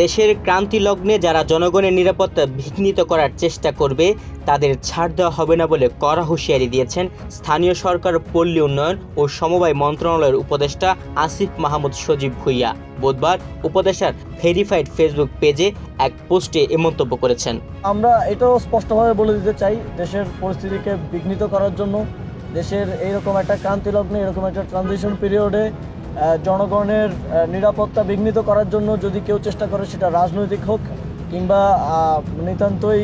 দেশের ক্রান্তি লগ্নে যারা জনগণের নিরাপত্তা বিঘ্নিত করার চেষ্টা করবে তাদের ছাড় দেওয়া হবে না বলে কড়া হুঁশিয়ারি দিয়েছেন স্থানীয় সরকার, পল্লী উন্নয়ন ও সমবায় মন্ত্রণালয়ের উপদেষ্টা আসিফ মাহমুদ সজীব ভুঁইয়া বুধবার উপদেষ্টার ভেরিফাইড ফেসবুক পেজে এক পোস্টে এ মন্তব্য করেছেন। আমরা এটাও স্পষ্টভাবে বলে দিতে চাই, দেশের পরিস্থিতিকে বিঘ্নিত করার জন্য, দেশের এইরকম একটা ক্রান্তি লগ্নে, এরকম একটা ট্রানজিশন পিরিয়ডে জনগণের নিরাপত্তা বিঘ্নিত করার জন্য যদি কেউ চেষ্টা করে, সেটা রাজনৈতিক হোক কিংবা নিতান্তই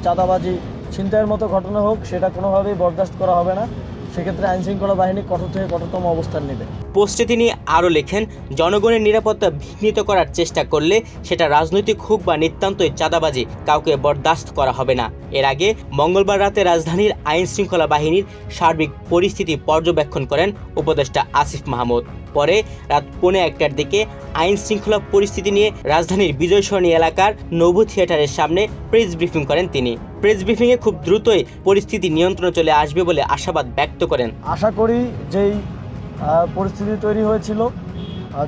চাঁদাবাজি ছিনতাইয়ের মতো ঘটনা হোক, সেটা কোনোভাবেই বরদাস্ত করা হবে না। সেক্ষেত্রে আইনশৃঙ্খলা বাহিনী কঠোর থেকে কঠোরতম অবস্থান নেবে। পোস্টে তিনি আরও লেখেন, জনগণের নিরাপত্তা বিঘ্নিত করার চেষ্টা করলে সেটা রাজনৈতিক হোক বা নিতান্তই চাঁদাবাজি, কাউকে বরদাস্ত করা হবে না। এর আগে মঙ্গলবার রাতে রাজধানীর আইন শৃঙ্খলা বাহিনীর সার্বিক পরিস্থিতি পর্যবেক্ষণ করেন উপদেষ্টা আসিফ মাহমুদ। পরে রাত 1:15টার দিকে আইন শৃঙ্খলা পরিস্থিতি নিয়ে রাজধানীর বিজয় সরণি এলাকার নভু থিয়েটারের সামনে প্রেস ব্রিফিং করেন তিনি। প্রেস ব্রিফিংয়ে খুব দ্রুতই পরিস্থিতি নিয়ন্ত্রণে চলে আসবে বলে আশাবাদ ব্যক্ত করেন। আশা করি যেই পরিস্থিতি তৈরি হয়েছিল,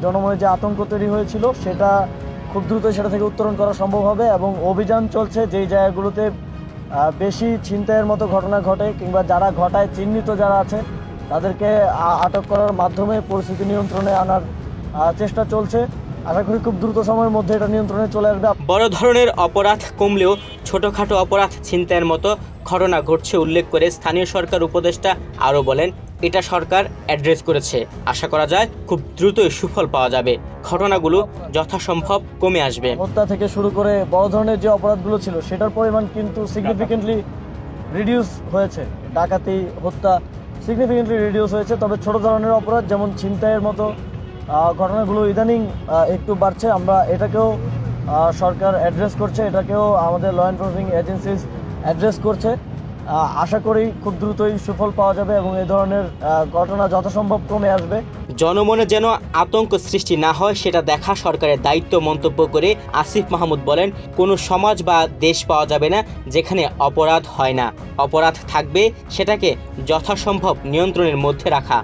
জনমনে যে আতঙ্ক তৈরি হয়েছিল, সেটা খুব দ্রুতই সেটা থেকে উত্তরণ করা সম্ভব হবে এবং অভিযান চলছে যেই জায়গাগুলোতে বেশি ছিনতাইয়ের মতো ঘটনা ঘটে কিংবা যারা ঘটায় চিহ্নিত যারা আছে তাদেরকে আটক করার মাধ্যমে পরিস্থিতি নিয়ন্ত্রণে আনার চেষ্টা চলছে। আশা করি খুব দ্রুত সময়ের মধ্যে এটা নিয়ন্ত্রণে চলে আসবে। বড় ধরনের অপরাধ কমলেও ছোটখাটো অপরাধ ছিনতাইয়ের মতো ঘটনা ঘটছে উল্লেখ করে স্থানীয় সরকার উপদেষ্টা আরও বলেন, এটা সরকার অ্যাড্রেস করেছে। আশা করা যায় খুব দ্রুতই সুফল পাওয়া যাবে, ঘটনাগুলো যথাসম্ভব কমে আসবে। হত্যা থেকে শুরু করে বড় ধরনের যে অপরাধগুলো ছিল সেটার পরিমাণ কিন্তু সিগনিফিকেন্টলি রিডিউস হয়েছে। ডাকাতি, হত্যা সিগনিফিকেন্টলি রিডিউস হয়েছে, তবে ছোট ধরনের অপরাধ যেমন ছিনতাইয়ের মতো ঘটনাগুলো ইদানিং একটু বাড়ছে। আমরা এটাকেও সরকার অ্যাড্রেস করছে, এটাকেও আমাদের ল এনফোর্সিং এজেন্সিস অ্যাড্রেস করছে। আশা করি খুব দ্রুতই সুফল পাওয়া যাবে এবং এই ধরনের ঘটনা যথাসম্ভব কমে আসবে। জনমনে যেন আতঙ্ক সৃষ্টি না হয় সেটা দেখা সরকারের দায়িত্ব মন্তব্য করে আসিফ মাহমুদ বলেন, কোনো সমাজ বা দেশ পাওয়া যাবে না যেখানে অপরাধ হয় না। অপরাধ থাকবে, সেটাকে যথাসম্ভব নিয়ন্ত্রণের মধ্যে রাখা।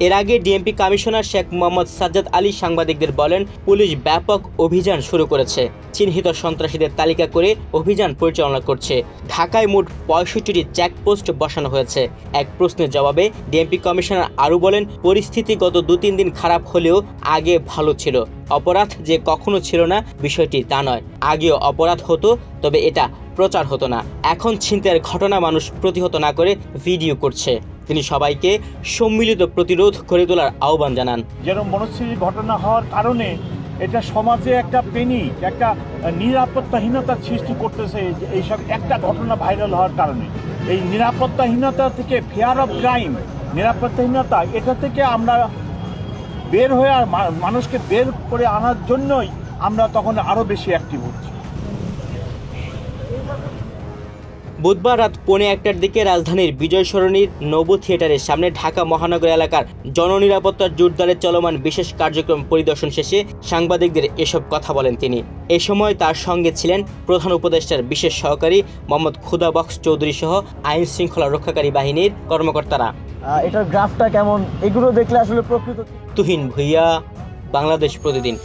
এর আগে ডিএমপি কমিশনার শেখ মোহাম্মদ সাজ্জাদ আলী সাংবাদিকদের বলেন, পুলিশ ব্যাপক অভিযান শুরু করেছে, চিহ্নিত সন্ত্রাসীদের তালিকা করে অভিযান পরিচালনা করছে। ঢাকায় মোট 65টি চেকপোস্ট বসানো হয়েছে। এক প্রশ্নের জবাবে ডিএমপি কমিশনার আরও বলেন, পরিস্থিতি গত 2-3 দিন খারাপ হলেও আগে ভালো ছিল। অপরাধ যে কখনো ছিল না বিষয়টি তা নয়, আগেও অপরাধ হতো, তবে এটা প্রচার হতো না। এখন ছিনতাইয়ের ঘটনা মানুষ প্রতিহত না করে ভিডিও করছে। তিনি সবাইকে সম্মিলিত প্রতিরোধ গড়ে তোলার আহ্বান জানান। যেরকম মনস্বিনী ঘটনা হওয়ার কারণে এটা সমাজে একটা প্যানিক, একটা নিরাপত্তাহীনতার সৃষ্টি করতেছে। এইসব একটা ঘটনা ভাইরাল হওয়ার কারণে এই নিরাপত্তাহীনতা থেকে, ফিয়ার অফ ক্রাইম, নিরাপত্তাহীনতা, এটা থেকে আমরা বের হয়ে আর মানুষকে বের করে আনার জন্যই আমরা তখন আরও বেশি অ্যাক্টিভ হচ্ছি। বুধবার রাত 1:15টার দিকে রাজধানীর বিজয় সরণির নভু থিয়েটারের সামনে ঢাকা মহানগর এলাকার জননিরাপত্তার জোরদারে চলমান বিশেষ কার্যক্রম পরিদর্শন শেষে সাংবাদিকদের এসব কথা বলেন তিনি। এ সময় তার সঙ্গে ছিলেন প্রধান উপদেষ্টার বিশেষ সহকারী মোহাম্মদ খুদাবক্স চৌধুরী সহ আইন শৃঙ্খলা রক্ষাকারী বাহিনীর কর্মকর্তারা। এটার গ্রাফটা কেমন, এগুলো দেখলে আসলে প্রকৃত। তুহিন ভুঁইয়া, বাংলাদেশ প্রতিদিন।